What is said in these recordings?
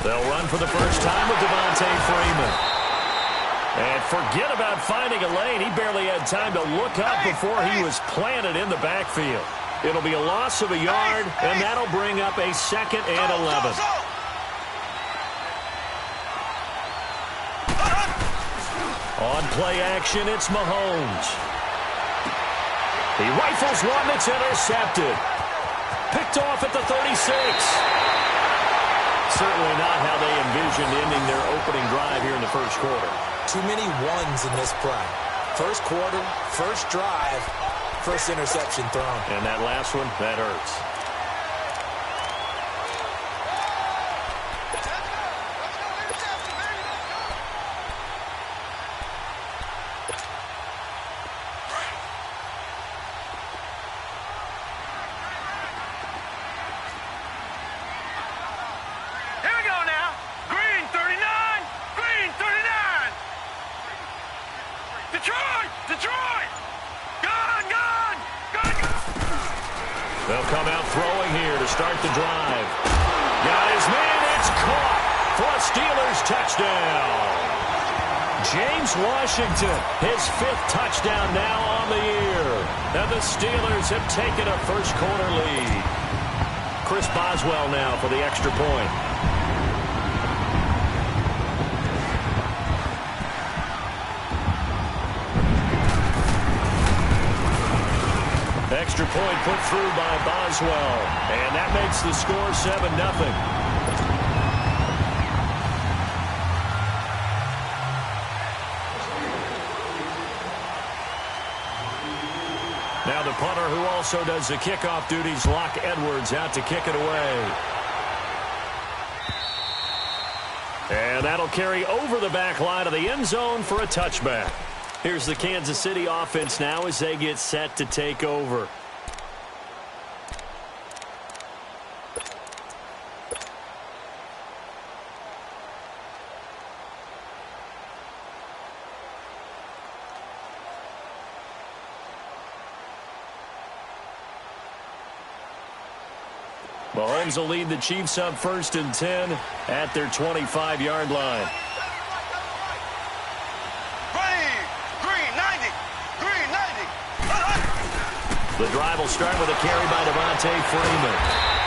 They'll run for the first time with Devontae Freeman. And forget about finding a lane. He barely had time to look up before he was planted in the backfield. It'll be a loss of a yard, and that'll bring up a 2nd and 11. On play action, it's Mahomes. He rifles one that's intercepted. Picked off at the 36. Certainly not how they envisioned ending their opening drive here in the first quarter. Too many ones in this play. First quarter, first drive, first interception thrown. And that last one, that hurts. They'll come out throwing here to start the drive. Got his man. It's caught for a Steelers touchdown. James Washington, his 5th touchdown now on the year. And the Steelers have taken a first quarter lead. Chris Boswell now for the extra point. Extra point put through by Boswell. And that makes the score 7-0. Now the punter who also does the kickoff duties, Locke Edwards, out to kick it away. And that'll carry over the back line of the end zone for a touchback. Here's the Kansas City offense now as they get set to take over. Mahomes will lead the Chiefs up 1st and 10 at their 25-yard line. The drive will start with a carry by Devontae Freeman.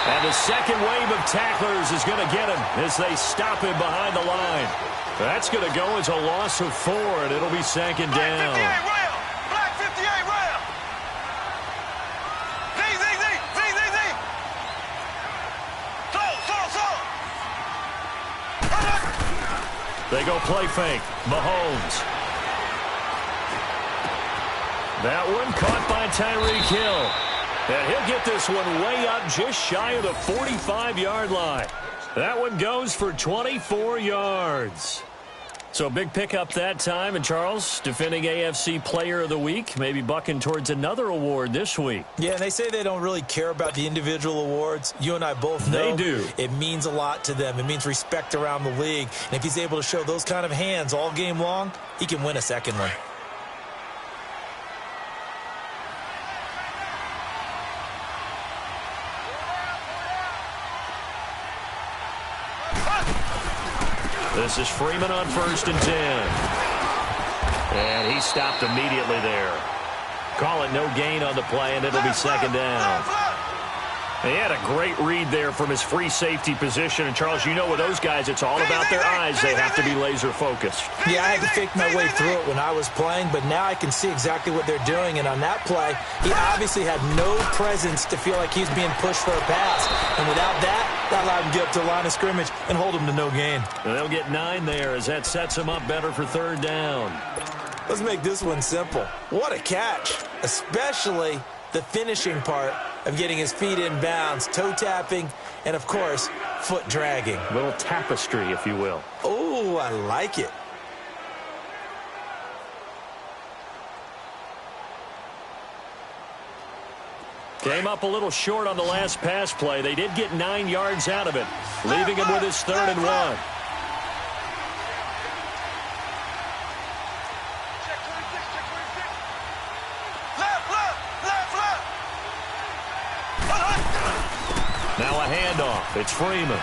And the second wave of tacklers is going to get him as they stop him behind the line. That's going to go as a loss of 4, and it'll be 2nd down. Black 58 rail. They go play fake. Mahomes. That one caught by Tyreek Hill. And he'll get this one way up just shy of the 45-yard line. That one goes for 24 yards. So big pickup that time. And Charles, defending AFC Player of the Week, maybe bucking towards another award this week. Yeah, and they say they don't really care about the individual awards. You and I both know they do. It means a lot to them. It means respect around the league. And if he's able to show those kind of hands all game long, he can win a second one. This is Freeman on 1st and 10. And he stopped immediately there. Call it no gain on the play, and it'll be 2nd down. He had a great read there from his free safety position. And, Charles, you know with those guys, it's all about their eyes. They have to be laser-focused. Yeah, I had to fake my way through it when I was playing, but now I can see exactly what they're doing. And on that play, he obviously had no presence to feel like he's being pushed for a pass. And without that allowed him to get up to the line of scrimmage and hold him to no gain. And they'll get 9 there as that sets him up better for 3rd down. Let's make this one simple. What a catch, especially the finishing part of getting his feet in bounds, toe tapping, and, of course, foot dragging. A little tapestry, if you will. Oh, I like it. Came up a little short on the last pass play. They did get 9 yards out of it, leaving him with his 3rd and 1. Now a handoff. It's Freeman.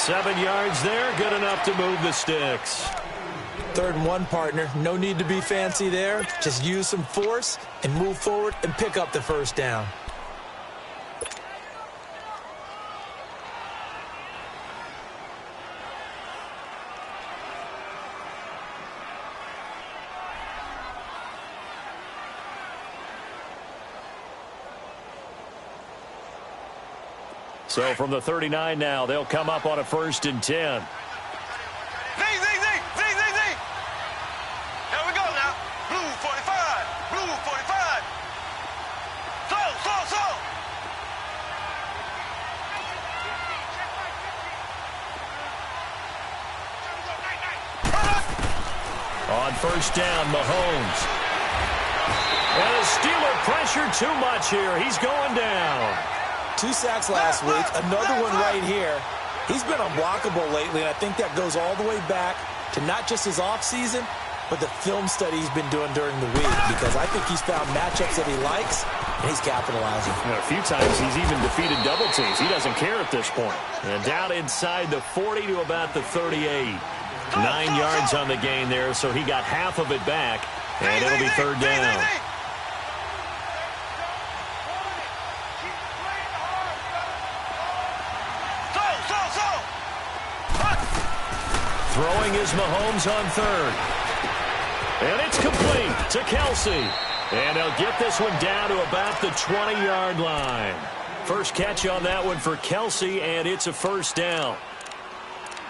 7 yards there, good enough to move the sticks. 3rd and 1, partner. No need to be fancy there. Just use some force and move forward and pick up the first down. So from the 39 now, they'll come up on a 1st and 10. Z. Here we go now. Blue 45. Blue 45. Slow. On 1st down, Mahomes. And the Steeler pressure too much here. He's going down. 2 sacks last week, another one right here. He's been unblockable lately, and I think that goes all the way back to not just his offseason, but the film study he's been doing during the week, because I think he's found matchups that he likes, and he's capitalizing. A few times he's even defeated double teams. He doesn't care at this point. And down inside the 40 to about the 38. 9 yards on the gain there, so he got half of it back, and it'll be 3rd down. Throwing is Mahomes on 3rd. And it's complete to Kelsey. And they'll get this one down to about the 20-yard line. First catch on that one for Kelsey, and it's a 1st down.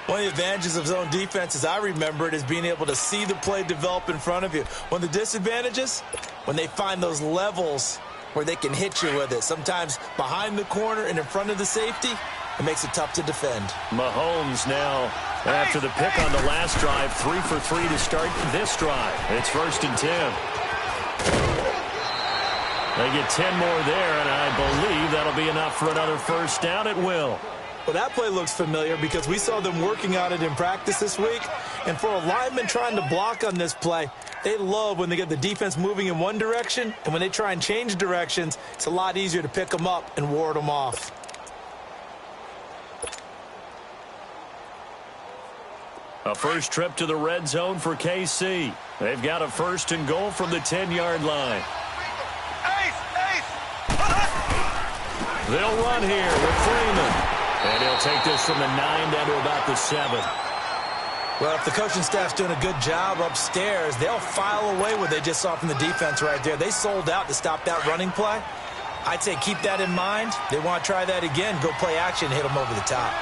One of the advantages of zone defense, as I remember it, is being able to see the play develop in front of you. One of the disadvantages, when they find those levels where they can hit you with it. Sometimes behind the corner and in front of the safety, it makes it tough to defend. Mahomes now, after the pick on the last drive, 3 for 3 to start this drive. It's 1st and 10. They get 10 more there, and I believe that'll be enough for another 1st down. It will. Well, that play looks familiar because we saw them working on it in practice this week. And for a lineman trying to block on this play, they love when they get the defense moving in one direction, and when they try and change directions, it's a lot easier to pick them up and ward them off. A first trip to the red zone for KC. They've got a 1st and goal from the 10-yard line. They'll run here with Freeman. And he'll take this from the 9 down to about the 7. Well, if the coaching staff's doing a good job upstairs, they'll file away what they just saw from the defense right there. They sold out to stop that running play. I'd say keep that in mind. They want to try that again. Go play action, hit them over the top.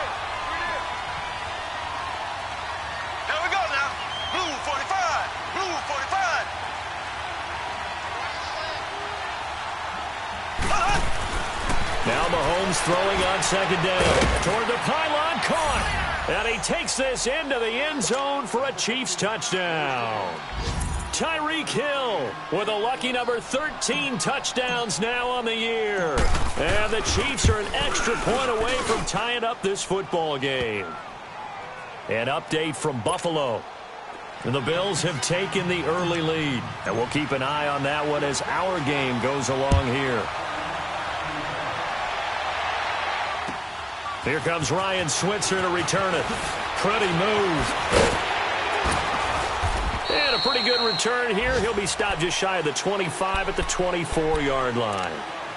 Here we go now. Blue 45. Blue 45. Now Mahomes throwing on 2nd down. Toward the pylon, caught. And he takes this into the end zone for a Chiefs touchdown. Tyreek Hill with a lucky number 13 touchdowns now on the year. And the Chiefs are an extra point away from tying up this football game. An update from Buffalo. And the Bills have taken the early lead. And we'll keep an eye on that one as our game goes along here. Here comes Ryan Switzer to return it. Pretty move. And a pretty good return here. He'll be stopped just shy of the 25 at the 24-yard line.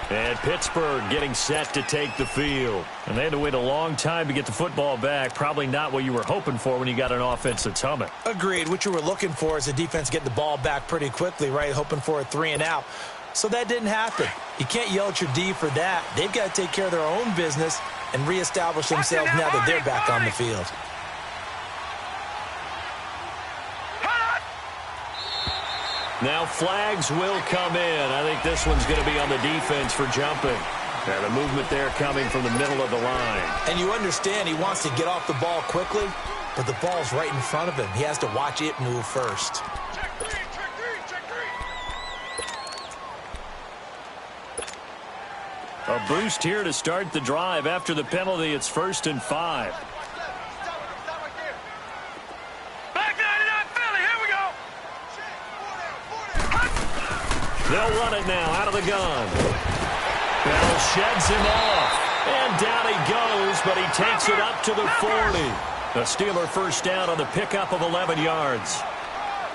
And Pittsburgh getting set to take the field. And they had to wait a long time to get the football back. Probably not what you were hoping for when you got an offense that's humming. Agreed. What you were looking for is the defense getting the ball back pretty quickly, right? Hoping for a 3 and out. So that didn't happen. You can't yell at your D for that. They've got to take care of their own business and reestablish themselves now that they're back on the field. Now flags will come in. I think this one's going to be on the defense for jumping. And the movement there coming from the middle of the line. And you understand he wants to get off the ball quickly, but the ball's right in front of him. He has to watch it move first. A boost here to start the drive. After the penalty, it's 1st and 5. They'll run it now out of the gun. Bell sheds him off. And down he goes, but he takes it up to the 40. The Steeler first down on the pickup of 11 yards.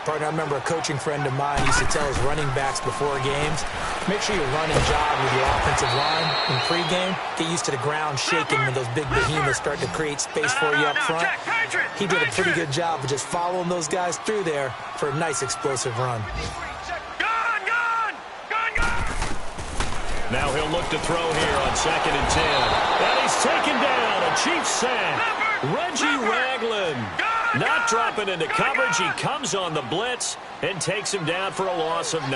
Partner, I remember a coaching friend of mine used to tell his running backs before games, make sure you run and jog with your offensive line in pregame. Get used to the ground shaking when those big behemoths start to create space for you up front. He did a pretty good job of just following those guys through there for a nice explosive run. Now he'll look to throw here on 2nd and 10. And he's taken down. A Chiefs sack. Reggie Ragland. Not dropping into coverage. He comes on the blitz and takes him down for a loss of 9.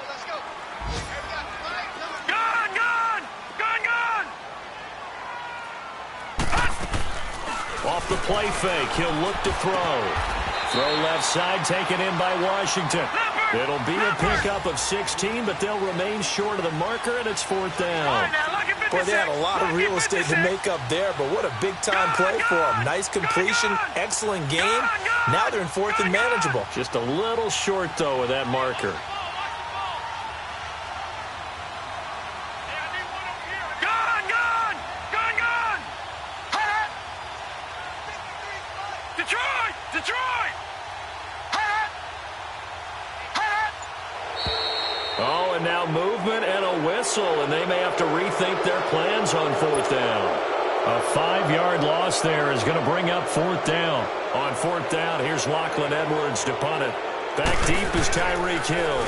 Let's go. Off the play fake, he'll look to throw. Throw left side, taken in by Washington. It'll be a pickup of 16, but they'll remain short of the marker, and it's 4th down. Boy, they had a lot of real estate to make up there, but what a big-time play for them. Nice completion, excellent game. Now they're in 4th and manageable. Just a little short, though, of that marker. Detroit! Oh, and now movement and a whistle, and they may have to rethink their plans on 4th down. A 5-yard loss there is going to bring up 4th down. On 4th down, here's Lachlan Edwards to punt it. Back deep is Tyreek Hill.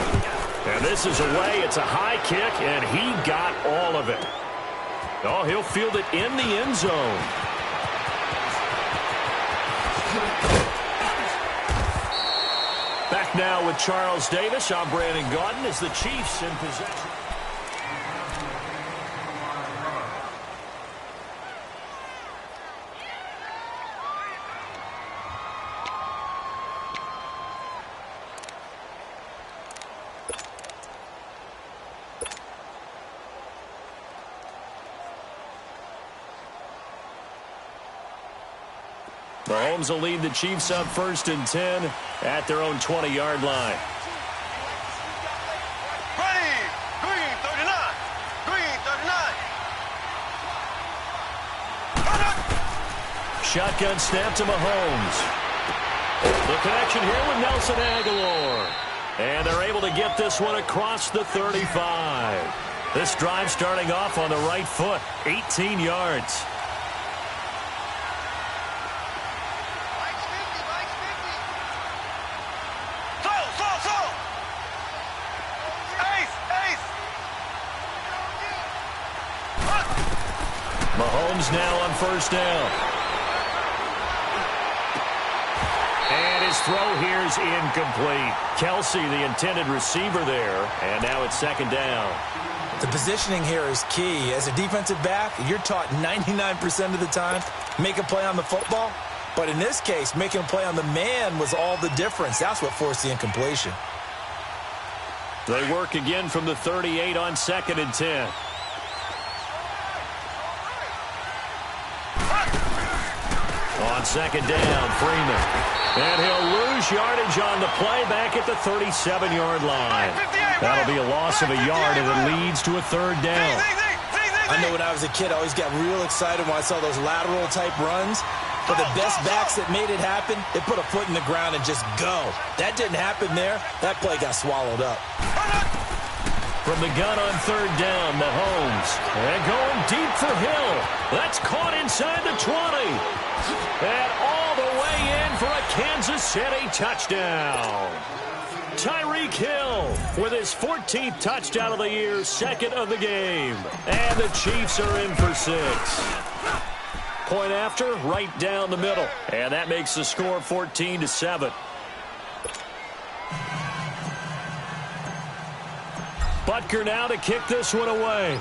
And this is away. It's a high kick, and he got all of it. Oh, he'll field it in the end zone. Back now with Charles Davis. I'm Brandon Gaudin as the Chiefs in possession. Mahomes will lead the Chiefs up 1st and 10 at their own 20-yard line. Ready! Green 39! Green 39! Shotgun snap to Mahomes. The connection here with Nelson Aguilar. And they're able to get this one across the 35. This drive starting off on the right foot, 18 yards. Mahomes now on 1st down. And his throw here is incomplete. Kelsey, the intended receiver there, and now it's 2nd down. The positioning here is key. As a defensive back, you're taught 99% of the time, make a play on the football. But in this case, making a play on the man was all the difference. That's what forced the incompletion. They work again from the 38 on 2nd and 10. On 2nd down, Freeman. And he'll lose yardage on the play back at the 37-yard line. That'll be a loss of a yard, and it leads to a 3rd down. I know when I was a kid, I always got real excited when I saw those lateral-type runs. But the best backs that made it happen, they put a foot in the ground and just go. That didn't happen there. That play got swallowed up. From the gun on 3rd down, Mahomes. And going deep for Hill. That's caught inside the 20. And all the way in for a Kansas City touchdown. Tyreek Hill with his 14th touchdown of the year, 2nd of the game. And the Chiefs are in for 6. Point after, right down the middle. And that makes the score 14-7. Butker now to kick this one away.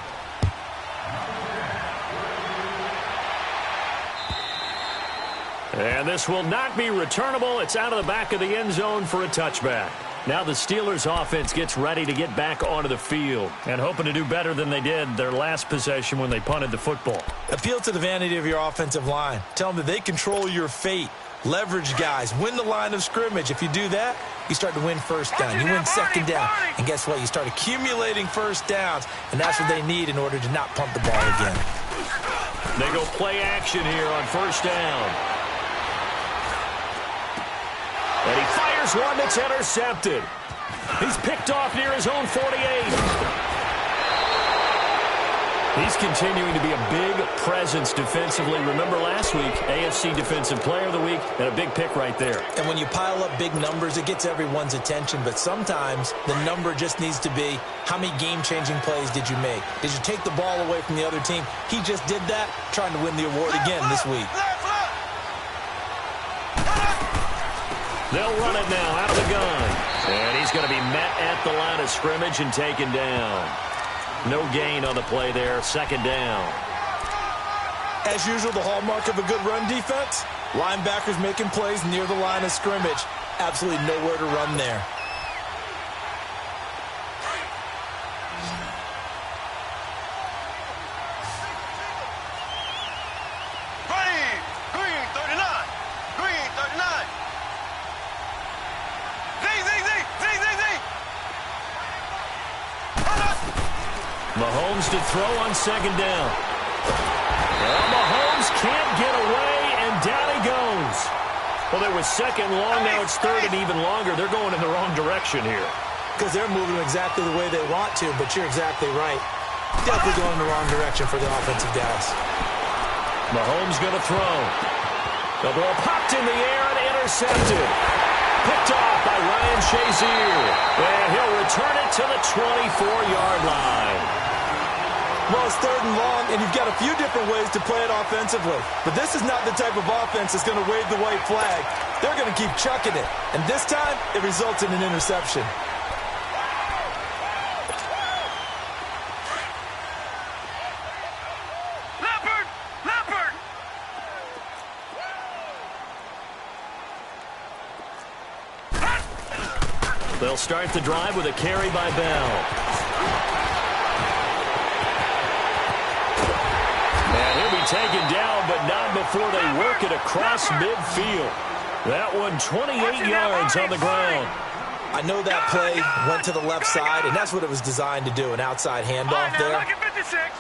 And this will not be returnable. It's out of the back of the end zone for a touchback. Now the Steelers offense gets ready to get back onto the field and hoping to do better than they did their last possession when they punted the football. Appeal to the vanity of your offensive line. Tell them that they control your fate. Leverage guys. Win the line of scrimmage. If you do that, you start to win first down. You win second down. And guess what? You start accumulating first downs. And that's what they need in order to not punt the ball again. They go play action here on first down. And he fires one that's intercepted. He's picked off near his own 48. He's continuing to be a big presence defensively. Remember last week, AFC Defensive Player of the Week, and a big pick right there. And when you pile up big numbers, it gets everyone's attention. But sometimes the number just needs to be, how many game-changing plays did you make? Did you take the ball away from the other team? He just did that, trying to win the award again this week. They'll run it now out of the gun. And he's going to be met at the line of scrimmage and taken down. No gain on the play there. Second down. As usual, the hallmark of a good run defense, linebackers making plays near the line of scrimmage. Absolutely nowhere to run there. Green 39. Green 39. Z. Mahomes to throw on second down. Well, Mahomes can't get away, and down he goes. Well, there was second long, now it's third and even longer. They're going in the wrong direction here. Because they're moving exactly the way they want to, but you're exactly right. Definitely going in the wrong direction for the offensive guys. Mahomes going to throw. The ball popped in the air and intercepted. Picked off by Ryan Shazier. And he'll return it to the 24-yard line. Well, it's third and long, and you've got a few different ways to play it offensively. But this is not the type of offense that's going to wave the white flag. They're going to keep chucking it. And this time, it results in an interception. Leopard! They'll start the drive with a carry by Bell. And he'll be taken down, but not before they work it across midfield. That one 28 yards on the ground. I know that play went to the left side, and that's what it was designed to do, an outside handoff there.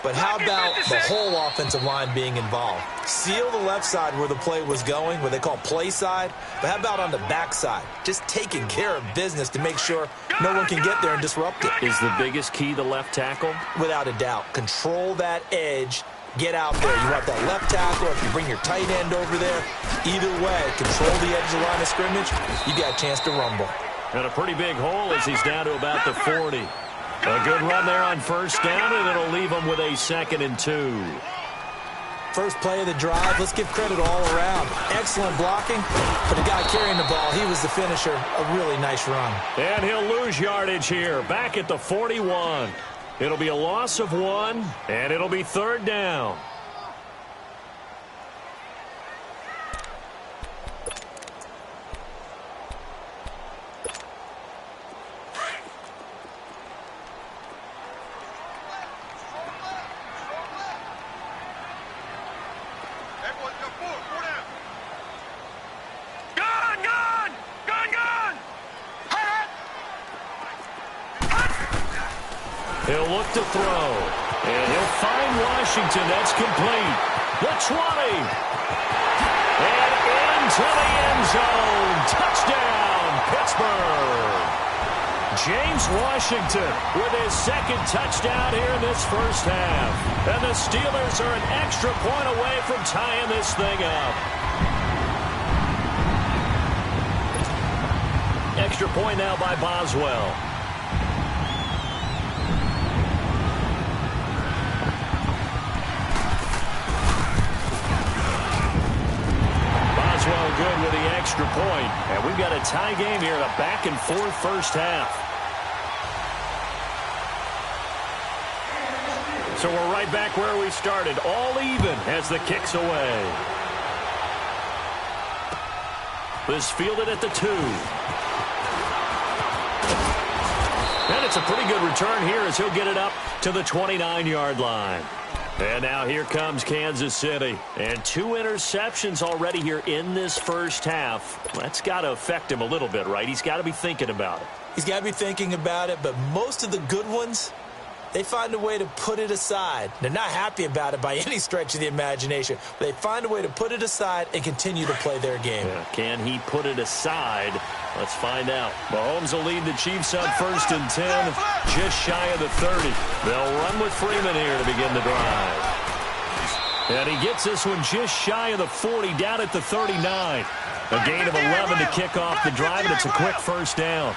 But how about the whole offensive line being involved? Seal the left side where the play was going, what they call play side. But how about on the back side? Just taking care of business to make sure no one can get there and disrupt it. Is the biggest key the left tackle? Without a doubt. Control that edge. Get out there. You want that left tackle, if you bring your tight end over there. Either way, control the edge of the line of scrimmage. You got a chance to rumble. And a pretty big hole as he's down to about the 40. A good run there on first down, and it'll leave him with a 2nd and 2. First play of the drive, let's give credit all around. Excellent blocking, but the guy carrying the ball, he was the finisher. A really nice run. And he'll lose yardage here, back at the 41. It'll be a loss of 1, and it'll be 3rd down. He'll look to throw. And he'll find Washington. That's complete. The 20. And into the end zone. Touchdown, Pittsburgh. James Washington with his 2nd touchdown here in this first half. And the Steelers are an extra point away from tying this thing up. Extra point now by Boswell. Good with the extra point. And we've got a tie game here in a back-and-forth first half. So we're right back where we started, all even as the kick's away. This fielded at the 2. And it's a pretty good return here as he'll get it up to the 29-yard line. And now here comes Kansas City. And 2 interceptions already here in this first half. That's got to affect him a little bit, right? He's got to be thinking about it. He's got to be thinking about it, but most of the good ones, they find a way to put it aside. They're not happy about it by any stretch of the imagination. But they find a way to put it aside and continue to play their game. Yeah, can he put it aside? Let's find out. Mahomes will lead the Chiefs on 1st and 10, just shy of the 30. They'll run with Freeman here to begin the drive. And he gets this one just shy of the 40, down at the 39. A gain of 11 to kick off the drive, and it's a quick first down.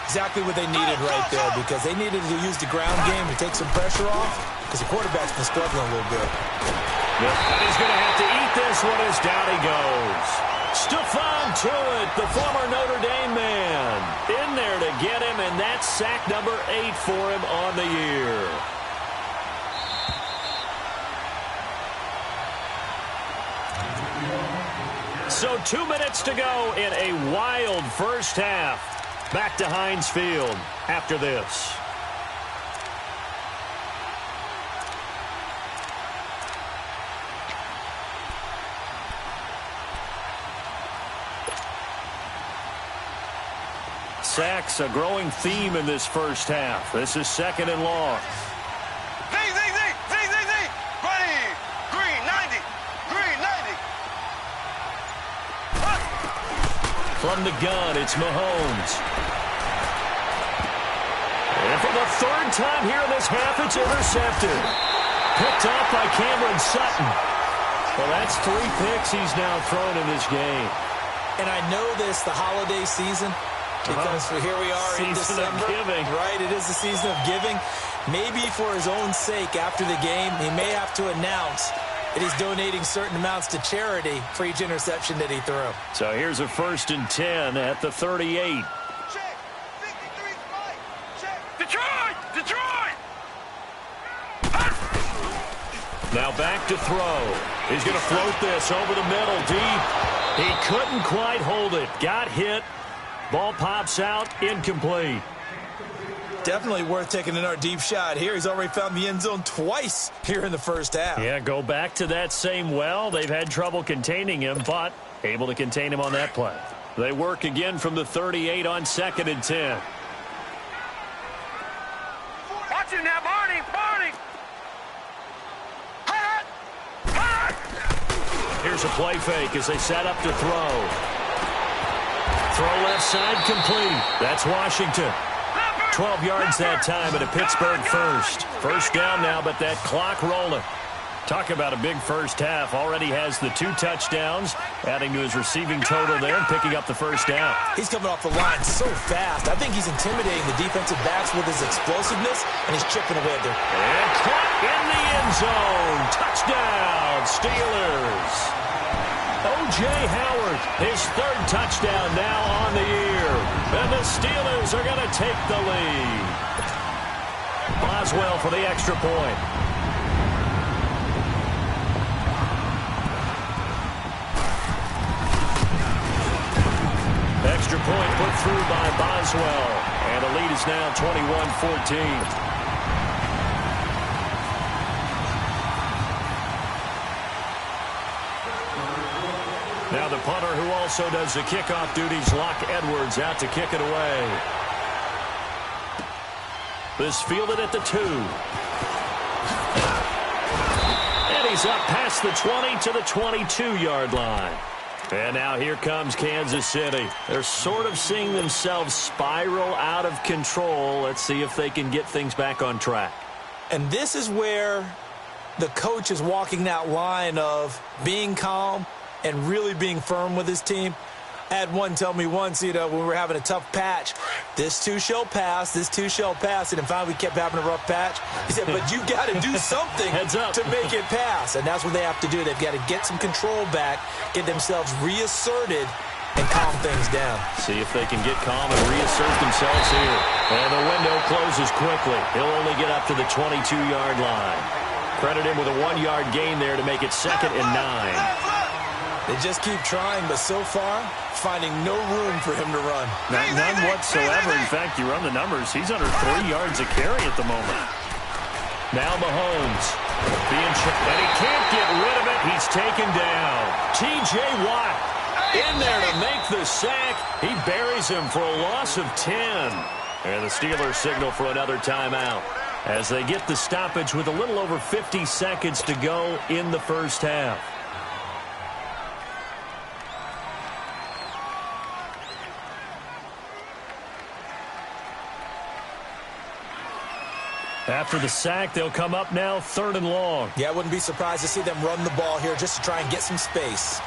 Exactly what they needed right there, because they needed to use the ground game to take some pressure off, because the quarterback's been struggling a little bit. Yep. And he's going to have to eat this one as down he goes. Stephon Tuitt, the former Notre Dame man, in there to get him, and that's sack number 8 for him on the year. So 2 minutes to go in a wild first half. Back to Heinz Field after this. Sacks, a growing theme in this first half. This is 2nd and long. Z. Ready. Green 90. Green 90. From the gun, it's Mahomes. And for the 3rd time here in this half, it's intercepted. Picked off by Cameron Sutton. Well, that's 3 picks he's now thrown in this game. And I know this, the holiday season, because here we are in December. Season of giving. Right, it is the season of giving. Maybe for his own sake, after the game, he may have to announce that he's donating certain amounts to charity for each interception that he threw. So here's a 1st and 10 at the 38. Check. 53 Mike. Check. Detroit. Now back to throw. He's going to float this over the middle, deep. He couldn't quite hold it. Got hit. Ball pops out, incomplete. Definitely worth taking another deep shot here. He's already found the end zone twice here in the first half. Yeah, go back to that same well. They've had trouble containing him, but able to contain him on that play. They work again from the 38 on 2nd and 10. Watch him now, Barney. Here's a play fake as they set up to throw. Throw left side complete. That's Washington. 12 yards that time at a Pittsburgh first. First down now, but that clock rolling. Talk about a big first half. Already has the 2 touchdowns, adding to his receiving total there and picking up the first down. He's coming off the line so fast. I think he's intimidating the defensive backs with his explosiveness, and he's chipping away at their... And caught in the end zone. Touchdown, Steelers. O.J. Howard, his 3rd touchdown now on the year. And the Steelers are going to take the lead. Boswell for the extra point. Extra point put through by Boswell. And the lead is now 21-14. Now the punter who also does the kickoff duties, Locke Edwards, out to kick it away. This fielded at the 2. And he's up past the 20 to the 22-yard line. And now here comes Kansas City. They're sort of seeing themselves spiral out of control. Let's see if they can get things back on track. And this is where the coach is walking that line of being calm and really being firm with his team. I had one tell me once, when we were having a tough patch, this too shall pass, this too shall pass. And finally we kept having a rough patch. He said, but you got to do something to make it pass. And that's what they have to do. They've got to get some control back, get themselves reasserted, and calm things down. See if they can get calm and reassert themselves here. And the window closes quickly. He'll only get up to the 22-yard line. Credit him with a 1-yard gain there to make it 2nd and 9. They just keep trying, but so far, finding no room for him to run. None whatsoever. In fact, you run the numbers. He's under 3 yards a carry at the moment. Now Mahomes. And he can't get rid of it. He's taken down. T.J. Watt in there to make the sack. He buries him for a loss of 10. And the Steelers signal for another timeout as they get the stoppage with a little over 50 seconds to go in the first half. After the sack, they'll come up now 3rd and long. Yeah, I wouldn't be surprised to see them run the ball here just to try and get some space.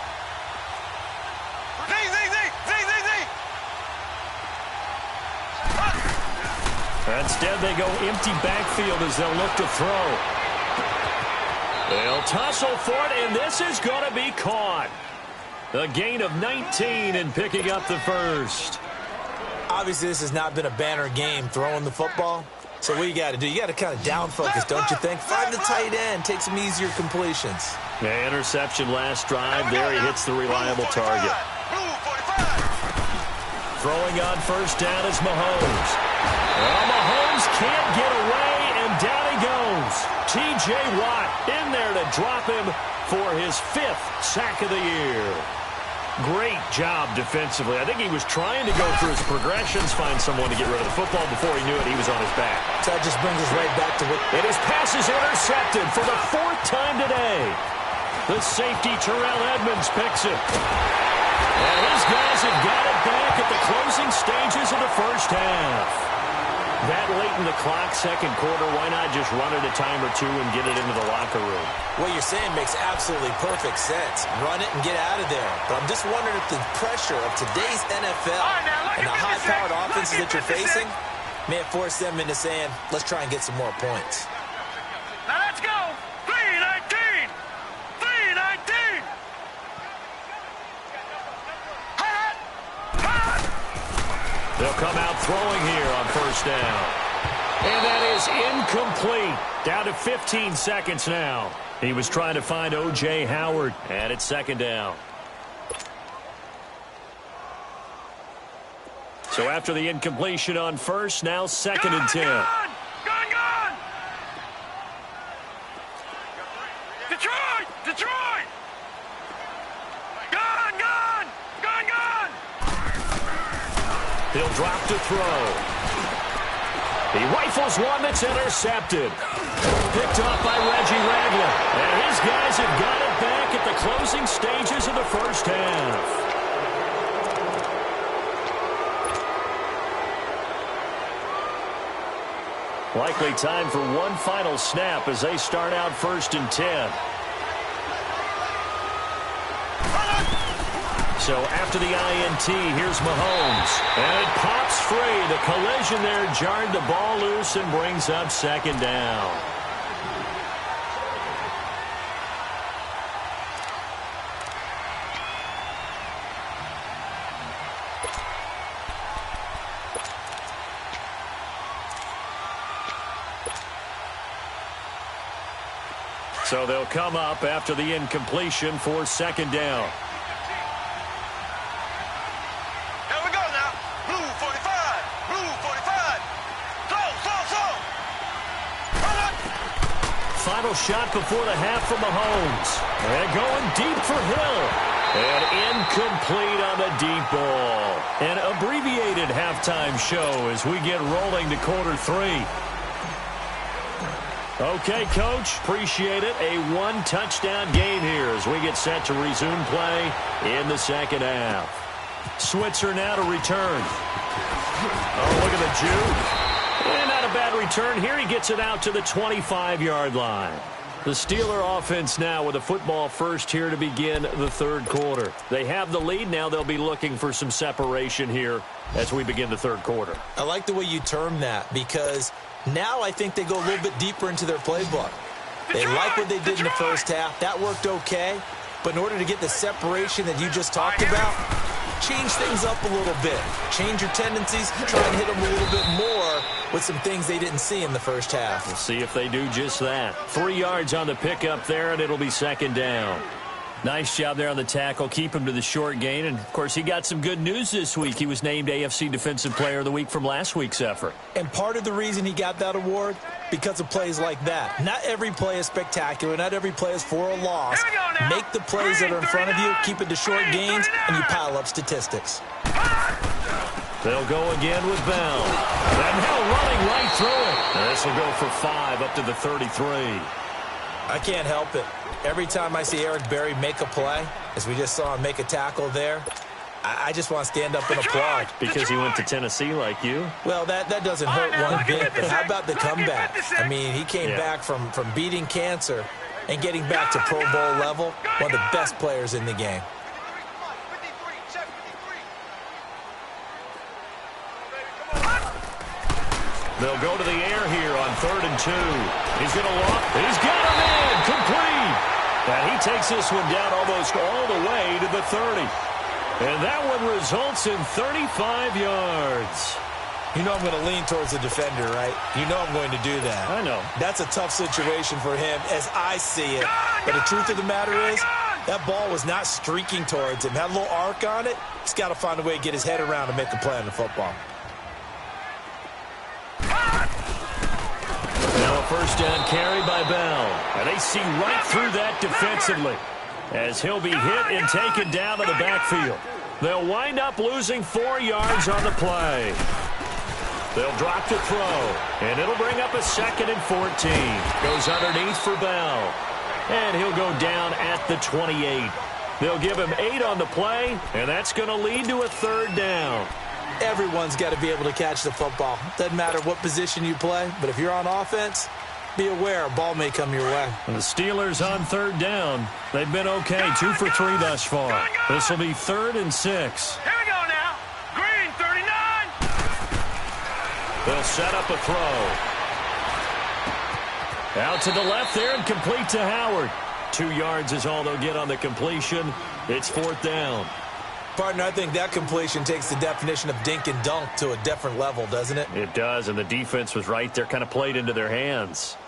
Instead, they go empty backfield as they'll look to throw. They'll tussle for it, and this is going to be caught. A gain of 19 and picking up the first. Obviously, this has not been a banner game throwing the football. So what you got to do, you got to kind of down focus, don't you think? Find the tight end, take some easier completions. Yeah, interception last drive. There he hits the reliable target. Throwing on first down is Mahomes. Well, Mahomes can't get away, and down he goes. T.J. Watt in there to drop him for his 5th sack of the year. Great job defensively. I think he was trying to go through his progressions, find someone to get rid of the football. Before he knew it, he was on his back. So that just brings us right back to what... And his pass is intercepted for the 4th time today. The safety, Terrell Edmonds, picks it. And his guys have got it back at the closing stages of the first half. That late in the clock, second quarter, why not just run it a time or two and get it into the locker room? What you're saying makes absolutely perfect sense. Run it and get out of there. But I'm just wondering if the pressure of today's NFL and the high-powered offenses that you're facing may have forced them into saying, let's try and get some more points. Now let's go. 3-19. 3-19. They'll come out throwing here on first down. And that is incomplete. Down to 15 seconds now. He was trying to find O.J. Howard. And it's 2nd down. So after the incompletion on first, now 2nd and 10. Gone! Detroit! Detroit! Gone! He'll drop to throw. He rifles one that's intercepted. Picked off by Reggie Ragland. And his guys have got it back at the closing stages of the first half. Likely time for one final snap as they start out 1st and 10. So after the INT, here's Mahomes. And it pops free. The collision there jarred the ball loose and brings up 2nd down. So they'll come up after the incompletion for 2nd down. Final shot before the half from Mahomes. And going deep for Hill. And incomplete on the deep ball. An abbreviated halftime show as we get rolling to quarter 3. Okay, Coach, appreciate it. A 1-touchdown game here as we get set to resume play in the 2nd half. Switzer now to return. Oh, look at the juke. And not a bad return here. He gets it out to the 25-yard line. The Steeler offense now with a football first here to begin the 3rd quarter. They have the lead. Now they'll be looking for some separation here as we begin the 3rd quarter. I like the way you term that because now I think they go a little bit deeper into their playbook. They like what they did in the first half. That worked okay. But in order to get the separation that you just talked about, change things up a little bit. Change your tendencies. Try and hit them a little bit more with some things they didn't see in the first half. We'll see if they do just that. 3 yards on the pickup there, and it'll be 2nd down. Nice job there on the tackle. Keep him to the short gain. And, of course, he got some good news this week. He was named AFC Defensive Player of the Week from last week's effort. And part of the reason he got that award, because of plays like that. Not every play is spectacular. Not every play is for a loss. Make the plays that are in front of you, keep it to short gains, and you pile up statistics. They'll go again with Bell. And Bell running right through it. This will go for 5 up to the 33. I can't help it. Every time I see Eric Berry make a play, as we just saw him make a tackle there, I just want to stand up and applaud. Because he went to Tennessee like you? Well, that doesn't hurt one bit, but how about the comeback? I mean, he came back from beating cancer and getting back to Pro Bowl level, one of the best players in the game. They'll go to the air here on 3rd and 2. He's going to walk. He's got him in. Complete. And he takes this one down almost all the way to the 30. And that one results in 35 yards. You know I'm going to lean towards the defender, right? You know I'm going to do that. I know. That's a tough situation for him as I see it. But the truth of the matter is, that ball was not streaking towards him. Had a little arc on it. He's got to find a way to get his head around and make a play on the football. Now a first down carry by Bell. And they see right through that defensively as he'll be hit and taken down to the backfield. They'll wind up losing 4 yards on the play. They'll drop to throw, and it'll bring up a 2nd and 14. Goes underneath for Bell, and he'll go down at the 28. They'll give him 8 on the play, and that's going to lead to a 3rd down. Everyone's got to be able to catch the football. Doesn't matter what position you play, but if you're on offense, be aware a ball may come your way. And the Steelers on 3rd down. They've been okay, 2 for 3 thus far. This will be 3rd and 6. Here we go now. Green 39. They'll set up a throw. Out to the left there and complete to Howard. 2 yards is all they'll get on the completion. It's 4th down. Partner, I think that completion takes the definition of dink and dunk to a different level, doesn't it? It does, and the defense was right there, kind of played into their hands.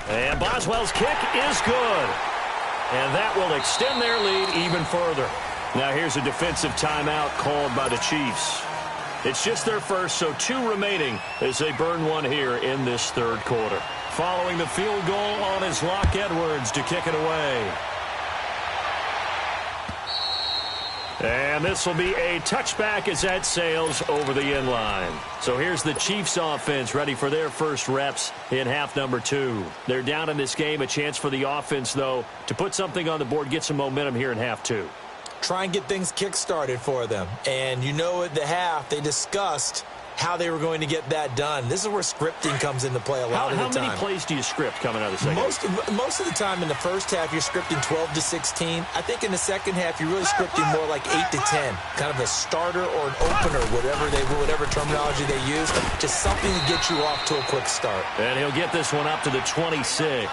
And Boswell's kick is good. And that will extend their lead even further. Now here's a defensive timeout called by the Chiefs. It's just their first, so 2 remaining as they burn one here in this 3rd quarter. Following the field goal on is Locke Edwards to kick it away. And this will be a touchback as that sails over the end line. So here's the Chiefs offense ready for their first reps in half number 2. They're down in this game. A chance for the offense, though, to put something on the board, get some momentum here in half 2. Try and get things kick-started for them. And you know at the half, they discussed how they were going to get that done. This is where scripting comes into play a lot of the time. How many plays do you script coming out of the second half? Most of the time in the first half, you're scripting 12 to 16. I think in the second half, you're really scripting more like 8 to 10. Kind of a starter or an opener, whatever terminology they use. Just something to get you off to a quick start. And he'll get this one up to the 26.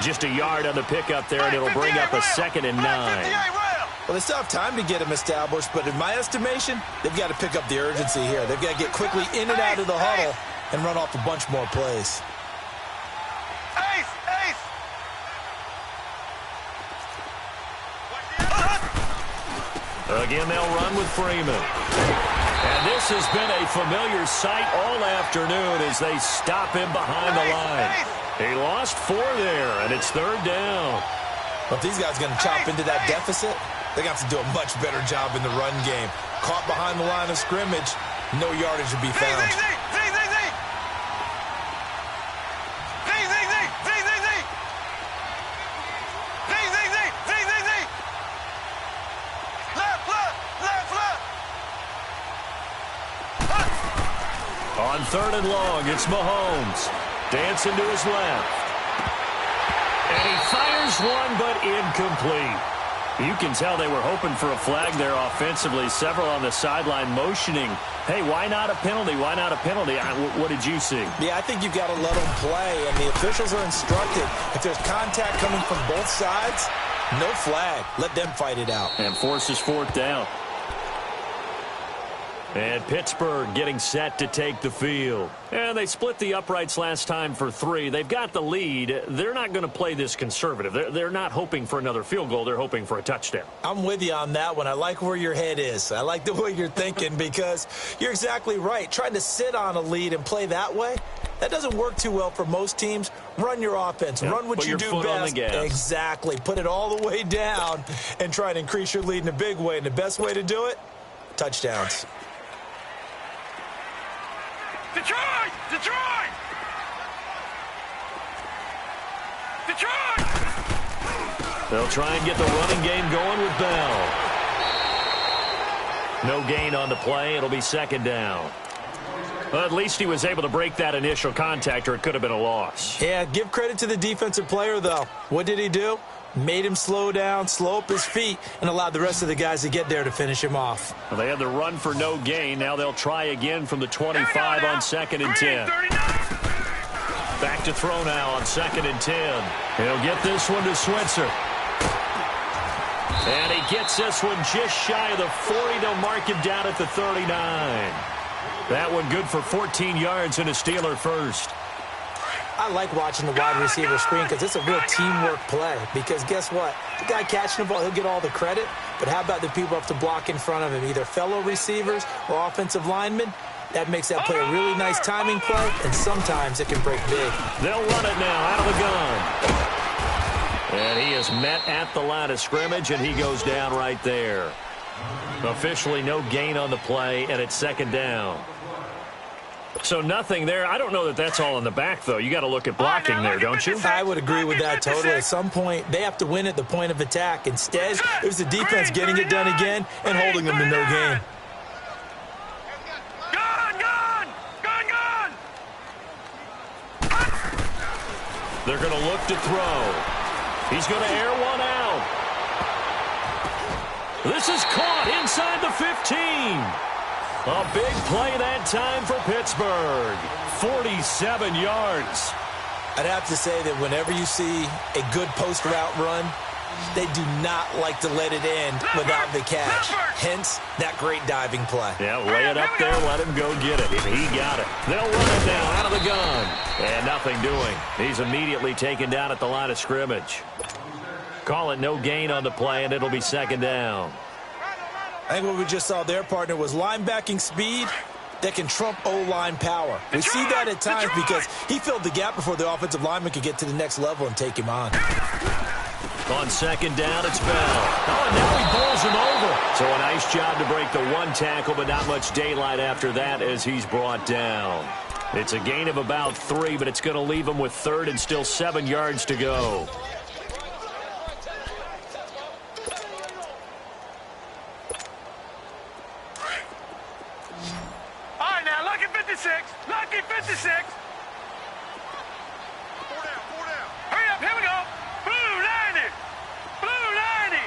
Just a yard on the pickup there, and it'll bring up a 2nd and 9. Well, they still have time to get him established, but in my estimation, they've got to pick up the urgency here. They've got to get quickly in and out of the huddle and run off a bunch more plays. Ace! Again, they'll run with Freeman. And this has been a familiar sight all afternoon as they stop him behind the line. He lost 4 there, and it's 3rd down. Well, if these guys are going to chop into that deficit, they're going to have to do a much better job in the run game. Caught behind the line of scrimmage, no yardage to be found. On 3rd and long, it's Mahomes. Dancing to his left. And he fires one, but incomplete. You can tell they were hoping for a flag there offensively. Several on the sideline motioning, hey, why not a penalty? Why not a penalty? What did you see? Yeah, I think you've got to let them play, and the officials are instructed. If there's contact coming from both sides, no flag. Let them fight it out. And forces 4th down. And Pittsburgh getting set to take the field. And they split the uprights last time for 3. They've got the lead. They're not going to play this conservative. They're not hoping for another field goal. They're hoping for a touchdown. I'm with you on that one. I like where your head is. I like the way you're thinking because you're exactly right. Trying to sit on a lead and play that way, that doesn't work too well for most teams. Run your offense. Yep. Run what Put you your do foot best. on the gas. Exactly. Put it all the way down and try to increase your lead in a big way. And the best way to do it, touchdowns. Detroit! Detroit! Detroit! They'll try and get the running game going with Bell. No gain on the play. It'll be second down. Well, at least he was able to break that initial contact, or it could have been a loss. Yeah, give credit to the defensive player, though. What did he do? Made him slow down, slow up his feet, and allowed the rest of the guys to get there to finish him off. Well, they had the run for no gain. Now they'll try again from the 25 on 2nd and 10. Back to throw now on 2nd and 10. He'll get this one to Switzer. And he gets this one just shy of the 40. They'll mark him down at the 39. That one good for 14 yards and a Steeler first. I like watching the wide receiver screen because it's a real teamwork play. Because guess what? The guy catching the ball, he'll get all the credit. But how about the people up to block in front of him, either fellow receivers or offensive linemen? That makes that play a really nice timing play, and sometimes it can break big. They'll run it now out of the gun. And he is met at the line of scrimmage, and he goes down right there. Officially no gain on the play, and it's second down. So nothing there. I don't know that that's all in the back, though. You got to look at blocking there, don't you? I would agree with that totally. At some point, they have to win at the point of attack. Instead, it was the defense getting it done again and holding them to no gain. They're going to look to throw. He's going to air one out. This is caught inside the 15. A big play that time for Pittsburgh. 47 yards. I'd have to say that whenever you see a good post route run, they do not like to let it end without the catch. Hence, that great diving play. Yeah, lay it up there, let him go get it. And he got it. They'll run it now out of the gun. And nothing doing. He's immediately taken down at the line of scrimmage. Call it no gain on the play, and it'll be second down. I think what we just saw there, partner, was linebacking speed that can trump O-line power. We see that at times because he filled the gap before the offensive lineman could get to the next level and take him on. On second down, it's Bell. Oh, and now he bowls him over. So a nice job to break the one tackle, but not much daylight after that as he's brought down. It's a gain of about 3, but it's going to leave him with third and still 7 yards to go. All right, now, lucky 56. Lucky 56. 4 down, 4 down. Hurry up, here we go. Blue 90. Blue 90.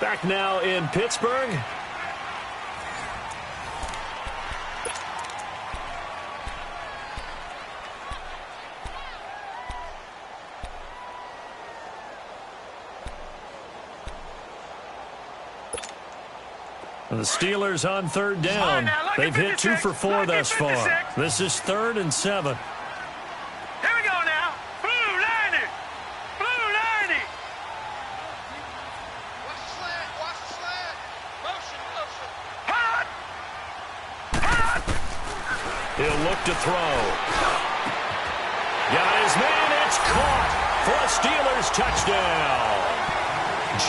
Back now in Pittsburgh. The Steelers on third down. They've hit 2 for 4 thus far. This is 3rd and 7. Here we go now. Blue 90. Blue 90. Watch the slant. Watch the slant. Motion, motion. Hot. Hot. He'll look to throw. Got his man. It's caught for a Steelers touchdown.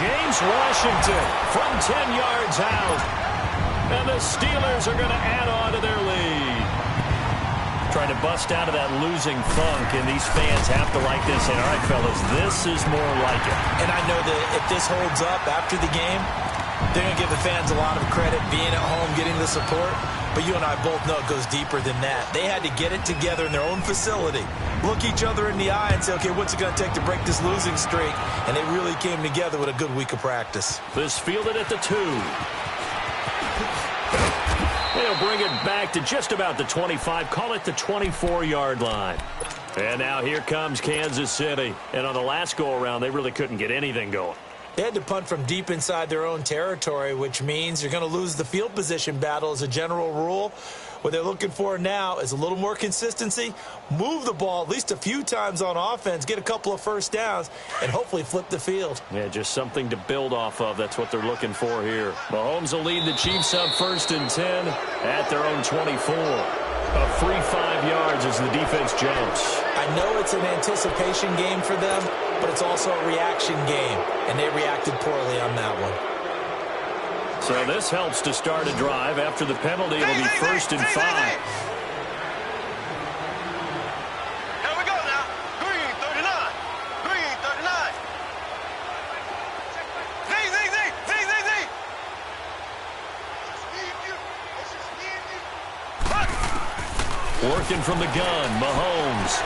James Washington from 10 yards out. And the Steelers are going to add on to their lead. Trying to bust out of that losing funk, and these fans have to like this. And all right, fellas, this is more like it. And I know that if this holds up after the game, they're going to give the fans a lot of credit being at home, getting the support. But you and I both know it goes deeper than that. They had to get it together in their own facility, look each other in the eye and say, okay, what's it going to take to break this losing streak? And they really came together with a good week of practice. This fielded at the 2. They'll bring it back to just about the 25, call it the 24-yard line. And now here comes Kansas City. And on the last go-around, they really couldn't get anything going. They had to punt from deep inside their own territory, which means you're going to lose the field position battle as a general rule. What they're looking for now is a little more consistency, move the ball at least a few times on offense, get a couple of first downs, and hopefully flip the field. Yeah, just something to build off of. That's what they're looking for here. Mahomes will lead the Chiefs up 1st and 10 at their own 24. A free 5 yards as the defense jumps. I know it's an anticipation game for them, but it's also a reaction game, and they reacted poorly on that one. So this helps to start a drive. After the penalty, it'll be 1st and 5. Here we go now. Green 39. Green 39. Z. Working from the gun, Mahomes.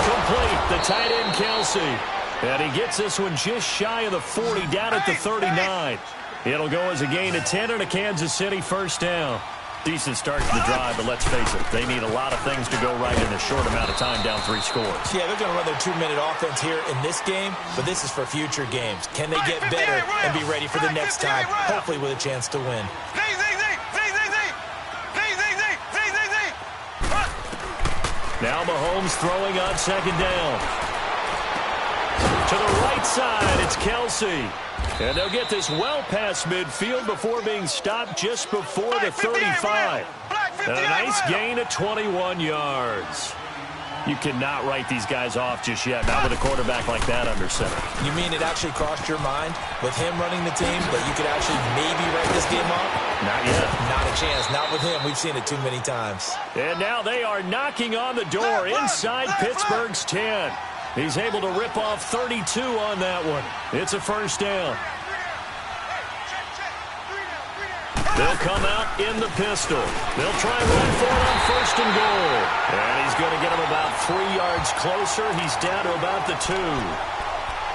Complete, the tight end, Kelsey. And he gets this one just shy of the 40, down at the 39. It'll go as a gain of 10 and a Kansas City first down. Decent start to the drive, but let's face it, they need a lot of things to go right in a short amount of time, down 3 scores. Yeah, they're going to run their 2-minute offense here in this game, but this is for future games. Can they get better and be ready for the next time, hopefully with a chance to win? Now Mahomes throwing on 2nd down. To the right side, it's Kelsey. And they'll get this well past midfield before being stopped just before the 35. And a nice gain of 21 yards. You cannot write these guys off just yet, not with a quarterback like that under center. You mean it actually crossed your mind with him running the team that you could actually maybe write this game off? Not yet. Not a chance. Not with him. We've seen it too many times. And now they are knocking on the door inside Pittsburgh's 10. He's able to rip off 32 on that one. It's a first down. They'll come out in the pistol. They'll try and run for it on 1st and goal. And he's going to get him about 3 yards closer. He's down to about the 2.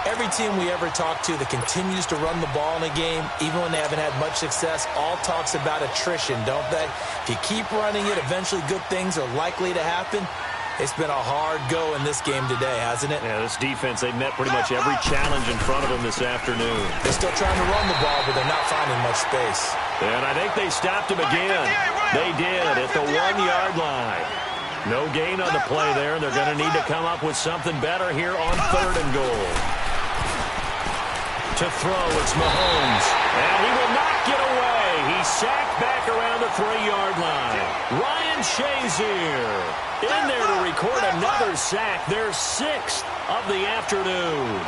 Every team we ever talk to that continues to run the ball in a game, even when they haven't had much success, all talks about attrition, don't they? If you keep running it, eventually good things are likely to happen. It's been a hard go in this game today, hasn't it? Yeah, this defense, they've met pretty much every challenge in front of them this afternoon. They're still trying to run the ball, but they're not finding much space. And I think they stopped him again. They did at the 1-yard line. No gain on the play there, and they're going to need to come up with something better here on 3rd and goal. To throw, it's Mahomes. And he will not get away. He's sacked back around the 3-yard line. Ryan Shazier in there to record another sack. Their 6th of the afternoon.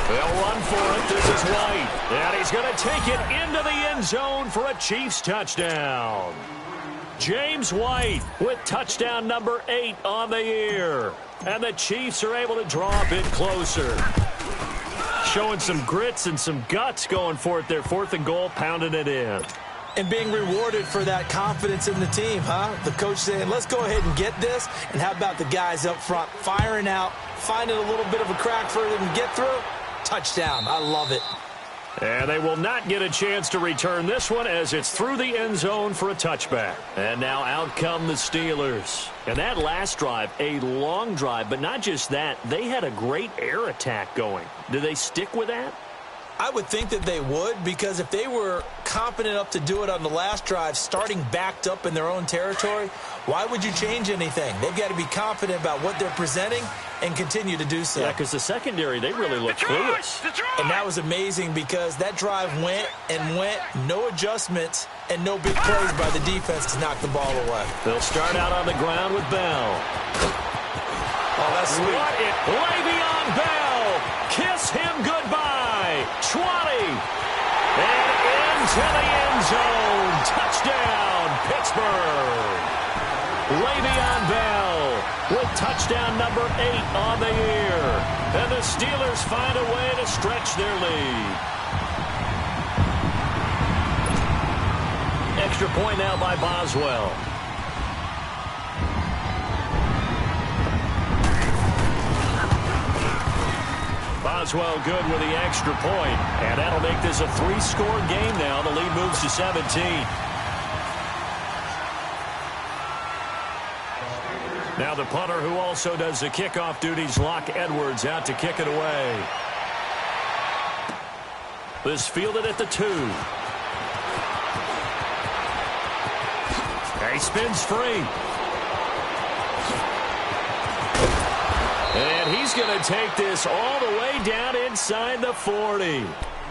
They'll run for it. This is White. And he's going to take it into the end zone for a Chiefs touchdown. James White with touchdown number 8 on the year. And the Chiefs are able to draw a bit closer. Showing some grits and some guts going for it. Their 4th and goal, pounding it in. And being rewarded for that confidence in the team, huh? The coach saying, let's go ahead and get this. And how about the guys up front firing out, finding a little bit of a crack for them to get through? Touchdown. I love it. And they will not get a chance to return this one as it's through the end zone for a touchback. And now out come the Steelers. And that last drive, a long drive, but not just that. They had a great air attack going. Do they stick with that? I would think that they would, because if they were competent enough to do it on the last drive, starting backed up in their own territory, why would you change anything? They've got to be confident about what they're presenting and continue to do so. Yeah, because the secondary, they really look clueless. And that was amazing because that drive went and went, no adjustments, and no big plays by the defense to knock the ball away. They'll start out on the ground with Bell. Oh, that's sweet. Le'Veon Bell. Kiss him goodbye. 20. And into the end zone. Touchdown, Pittsburgh. Le'Veon Bell with touchdown number 8 on the year. And the Steelers find a way to stretch their lead. Extra point now by Boswell. Boswell good with the extra point. And that'll make this a 3-score game now. The lead moves to 17. Now the punter who also does the kickoff duties, Locke Edwards, out to kick it away. This fielded at the 2. He spins free. And he's going to take this all the way down inside the 40.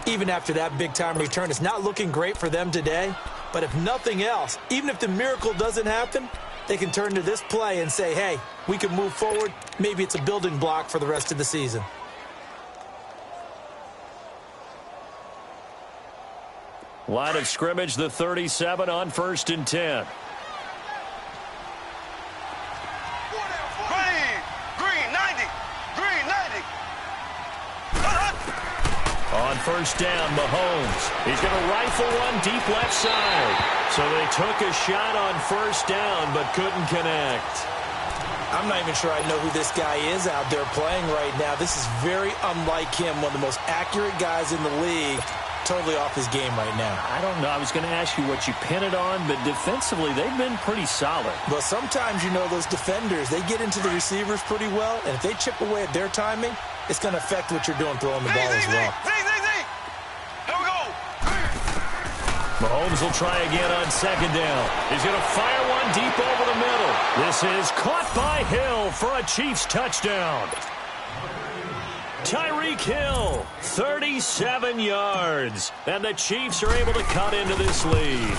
Even after that big-time return, it's not looking great for them today. But if nothing else, even if the miracle doesn't happen, they can turn to this play and say, hey, we can move forward. Maybe it's a building block for the rest of the season. Line of scrimmage, the 37 on 1st and 10. Green 90. On 1st down, Mahomes. He's going to rifle one deep left side. So they took a shot on 1st down but couldn't connect. I'm not even sure I know who this guy is out there playing right now. This is very unlike him, one of the most accurate guys in the league. Totally off his game right now. I don't know. I was going to ask you what you pin it on, but defensively, they've been pretty solid. But sometimes, you know, those defenders, they get into the receivers pretty well, and if they chip away at their timing, it's going to affect what you're doing throwing the ball as well. Here we go. Mahomes will try again on 2nd down. He's going to fire one deep over the middle. This is caught by Hill for a Chiefs touchdown. Tyreek Hill, 37 yards. And the Chiefs are able to cut into this lead.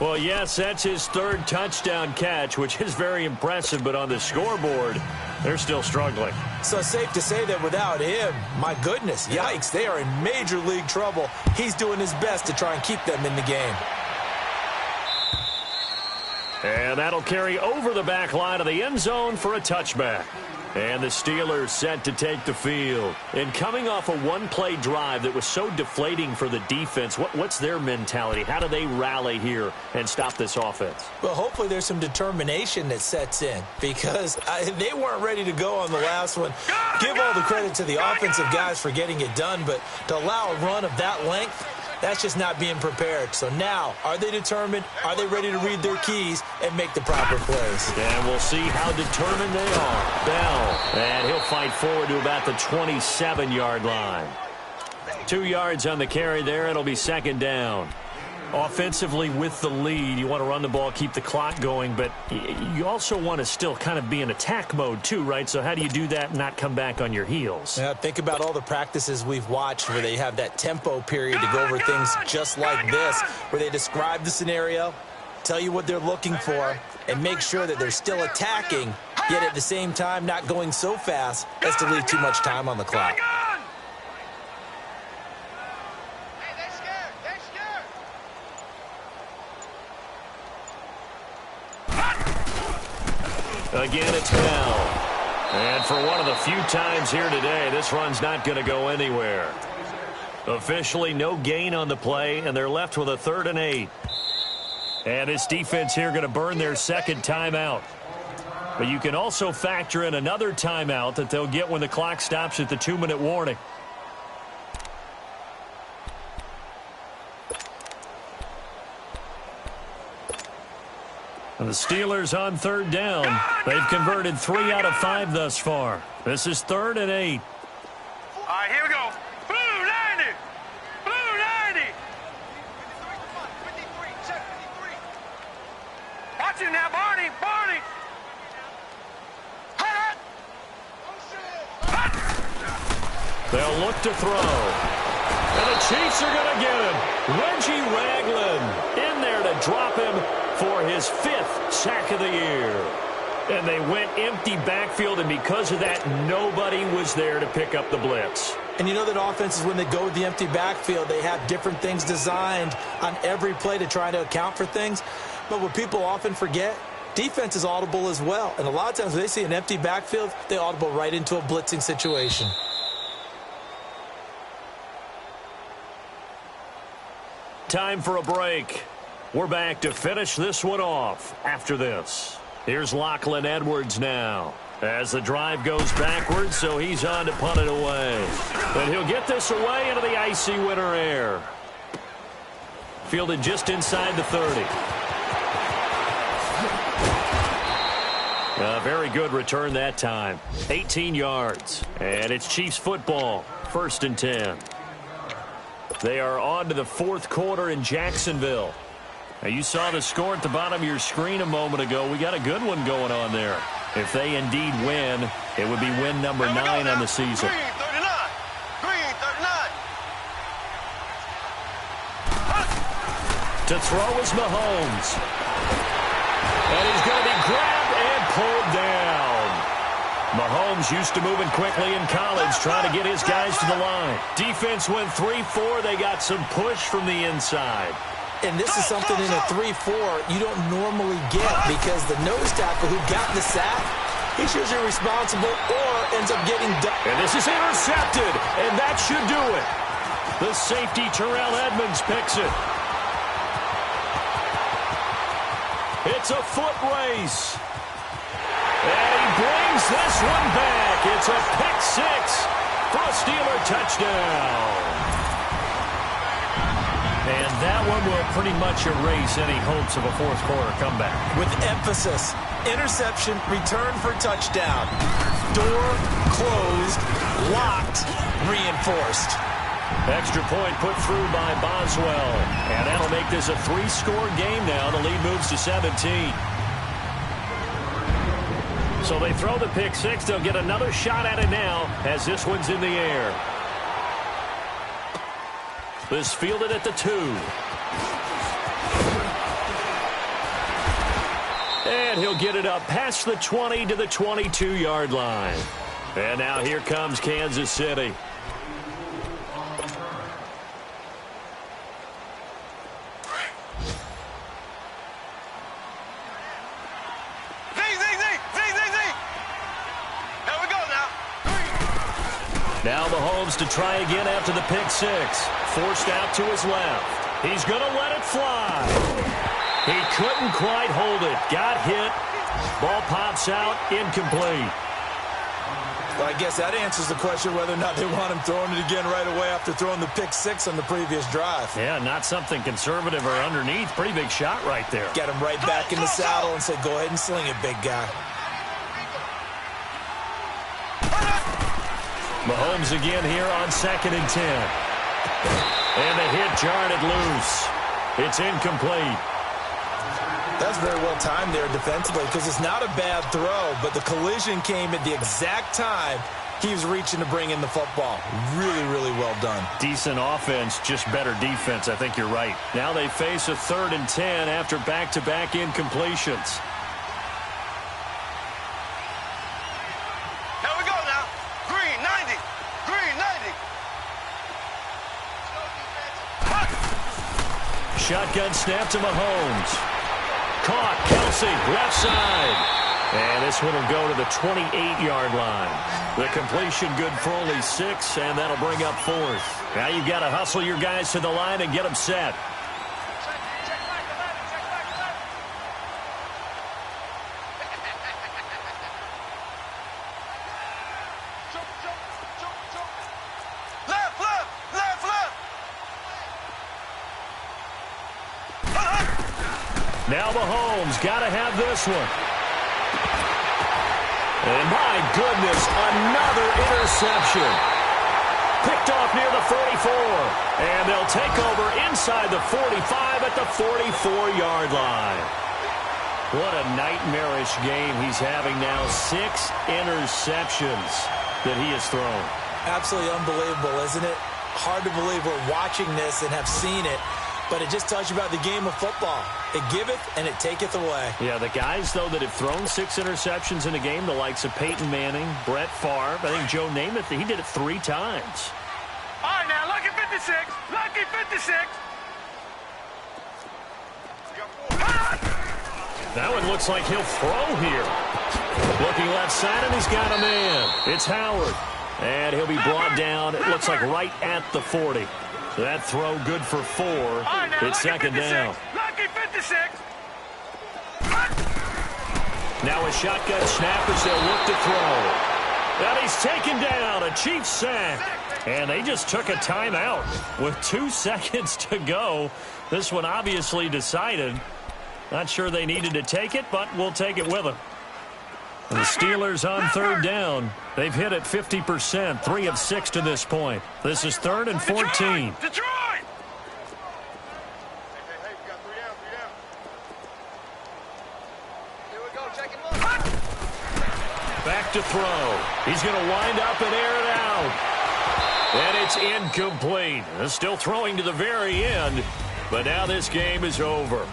Well, yes, that's his 3rd touchdown catch, which is very impressive. But on the scoreboard, they're still struggling. So it's safe to say that without him, my goodness, yikes, they are in major league trouble. He's doing his best to try and keep them in the game. And that'll carry over the back line of the end zone for a touchback. And the Steelers set to take the field. And coming off a one-play drive that was so deflating for the defense, what's their mentality? How do they rally here and stop this offense? Well, hopefully there's some determination that sets in because they weren't ready to go on the last one. Give all the credit to the offensive guys for getting it done, but to allow a run of that length, that's just not being prepared. So now, are they determined? Are they ready to read their keys and make the proper plays? And we'll see how determined they are. Bell, and he'll fight forward to about the 27-yard line. 2 yards on the carry there. It'll be 2nd down. Offensively with the lead, you want to run the ball, keep the clock going, but you also want to still kind of be in attack mode too, right? So how do you do that and not come back on your heels? Yeah, think about all the practices we've watched where they have that tempo period to go over things just like this, where they describe the scenario, tell you what they're looking for, and make sure that they're still attacking, yet at the same time not going so fast as to leave too much time on the clock. Again, it's Bell. And for one of the few times here today, this run's not going to go anywhere. Officially, no gain on the play, and they're left with a 3rd and 8. And this defense here going to burn their 2nd timeout. But you can also factor in another timeout that they'll get when the clock stops at the 2-minute warning. And the Steelers on 3rd down. They've converted 3 out of 5 thus far. This is 3rd and 8. All right, here we go. Blue 90. Blue 90. 53, check 53. Watch it now, Barney. Barney. They'll look to throw. And the Chiefs are going to get him. Reggie Ragland in there to drop him for his 5th sack of the year. And they went empty backfield, and because of that, nobody was there to pick up the blitz. And you know that offenses, when they go with the empty backfield, they have different things designed on every play to try to account for things. But what people often forget, defense is audible as well. And a lot of times when they see an empty backfield, they audible right into a blitzing situation. Time for a break. We're back to finish this one off after this. Here's Lachlan Edwards now as the drive goes backwards, so he's on to punt it away. And he'll get this away into the icy winter air. Fielded just inside the 30. A very good return that time. 18 yards. And it's Chiefs football. 1st and 10. They are on to the 4th quarter in Jacksonville. Now, you saw the score at the bottom of your screen a moment ago. We got a good one going on there. If they indeed win, it would be win number 9 on the season. Green 39. Green 39. To throw is Mahomes. And he's going to be grabbed and pulled down. Mahomes used to moving quickly in college, trying to get his guys to the line. Defense went 3-4. They got some push from the inside. And this is something in a 3-4 you don't normally get because the nose tackle who got the sack, he's usually responsible or ends up getting done. And this is intercepted, and that should do it. The safety, Terrell Edmonds, picks it. It's a foot race. And he brings this one back. It's a pick 6 for a Steeler touchdown. And that one will pretty much erase any hopes of a 4th quarter comeback. With emphasis, interception, return for touchdown. Door closed, locked, reinforced. Extra point put through by Boswell. And that'll make this a 3-score game now. The lead moves to 17. So they throw the pick 6. They'll get another shot at it now as this one's in the air. This fielded at the 2. And he'll get it up past the 20 to the 22-yard line. And now here comes Kansas City. Now Mahomes to try again after the pick 6. Forced out to his left. He's going to let it fly. He couldn't quite hold it. Got hit. Ball pops out. Incomplete. Well, I guess that answers the question whether or not they want him throwing it again right away after throwing the pick 6 on the previous drive. Yeah, not something conservative or underneath. Pretty big shot right there. Get him right back in the saddle and say, go ahead and sling it, big guy. Mahomes again here on 2nd and 10. And the hit jarred it loose. It's incomplete. That's very well timed there defensively because it's not a bad throw, but the collision came at the exact time he was reaching to bring in the football. Really, really well done. Decent offense, just better defense. I think you're right. Now they face a 3rd and 10 after back-to-back incompletions. Here we go now. Green 90. Green 90. Shotgun snap to Mahomes. Caught. Kelsey, left side. And this one will go to the 28-yard line. The completion good for only 6, and that'll bring up 4th. Now you've got to hustle your guys to the line and get them set. Now Mahomes got to have this one. And my goodness, another interception. Picked off near the 44. And they'll take over inside the 45 at the 44-yard line. What a nightmarish game he's having now. 6 interceptions that he has thrown. Absolutely unbelievable, isn't it? Hard to believe we're watching this and have seen it. But it just tells you about the game of football. It giveth and it taketh away. Yeah, the guys, though, that have thrown 6 interceptions in a game, the likes of Peyton Manning, Brett Favre, I think Joe Namath, he did it 3 times. All right, now, lucky 56. Lucky 56. That one looks like he'll throw here. Looking left side, and he's got a man. It's Howard. And he'll be brought down, it looks like right at the 40. That throw good for 4. Right, now, it's 2nd down. Lucky 56. Now a shotgun snap as they'll look to throw. And he's taken down, a Chiefs sack. And they just took a timeout with 2 seconds to go. This one obviously decided. Not sure they needed to take it, but we'll take it with them. The Steelers on third down. They've hit it 50%, 3 of 6 to this point. This is 3rd and 14. Detroit! Hey, we got 3 down, 3 down. Here we go, take him up. Back to throw. He's going to wind up and air it out. And it's incomplete. Still throwing to the very end, but now this game is over.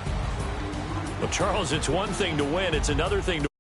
Well, Charles, it's one thing to win. It's another thing to